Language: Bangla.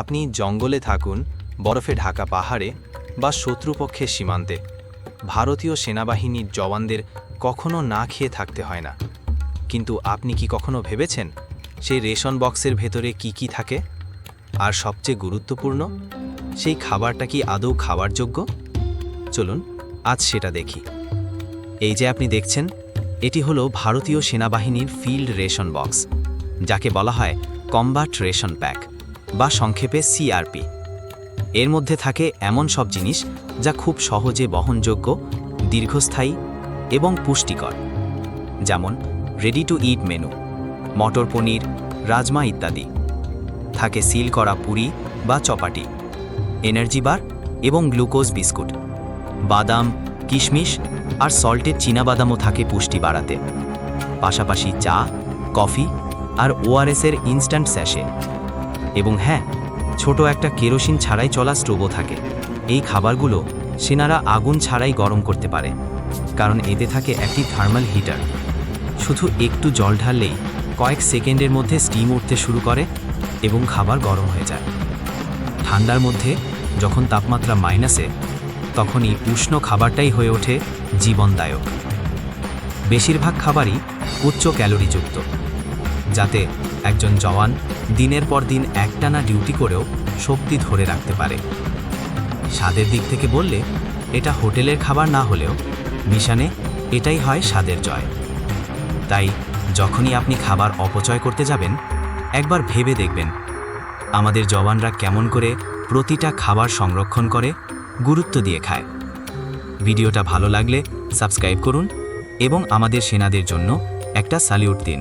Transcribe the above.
আপনি জঙ্গলে থাকুন, বরফে ঢাকা পাহাড়ে বা শত্রুপক্ষের সীমান্তে, ভারতীয় সেনাবাহিনীর জওয়ানদের কখনো না খেয়ে থাকতে হয় না। কিন্তু আপনি কি কখনো ভেবেছেন সেই রেশন বক্সের ভেতরে কি কি থাকে? আর সবচেয়ে গুরুত্বপূর্ণ, সেই খাবারটা কি আদৌ খাওয়ার যোগ্য? চলুন আজ সেটা দেখি। এই যে আপনি দেখছেন, এটি হলো ভারতীয় সেনাবাহিনীর ফিল্ড রেশন বক্স, যাকে বলা হয় কম্বাট রেশন প্যাক বা সংক্ষেপে সিআরপি। এর মধ্যে থাকে এমন সব জিনিস যা খুব সহজে বহনযোগ্য, দীর্ঘস্থায়ী এবং পুষ্টিকর। যেমন রেডি টু ইট মেনু, মটর পনির, রাজমা ইত্যাদি। থাকে সিল করা পুরি বা চপাটি, এনার্জি বার এবং গ্লুকোজ বিস্কুট, বাদাম, কিশমিশ আর সল্টেড চীনাবাদামও থাকে পুষ্টি বাড়াতে। পাশাপাশি চা, কফি আর ওআরএসের ইনস্ট্যান্ট স্যাশে। এবং হ্যাঁ, ছোট একটা কেরোসিন ছাড়াই চলা স্টোভও থাকে। এই খাবারগুলো সেনারা আগুন ছাড়াই গরম করতে পারে, কারণ এতে থাকে একটি থার্মাল হিটার। শুধু একটু জল ঢাললেই কয়েক সেকেন্ডের মধ্যে স্টিম উঠতে শুরু করে এবং খাবার গরম হয়ে যায়। ঠান্ডার মধ্যে যখন তাপমাত্রা মাইনাসে, তখনই উষ্ণ খাবারটাই হয়ে ওঠে জীবনদায়ক। বেশিরভাগ খাবারই উচ্চ ক্যালোরিযুক্ত, যাতে একজন জওয়ান দিনের পর দিন একটানা ডিউটি করেও শক্তি ধরে রাখতে পারে। স্বাদের দিক থেকে বললে এটা হোটেলের খাবার না হলেও মিশনে এটাই হয় স্বাদের জয়। তাই যখনই আপনি খাবার অপচয় করতে যাবেন, একবার ভেবে দেখবেন আমাদের জওয়ানরা কেমন করে প্রতিটা খাবার সংরক্ষণ করে, গুরুত্ব দিয়ে খায়। ভিডিওটা ভালো লাগলে সাবস্ক্রাইব করুন এবং আমাদের সেনাদের জন্য একটা স্যালিউট দিন।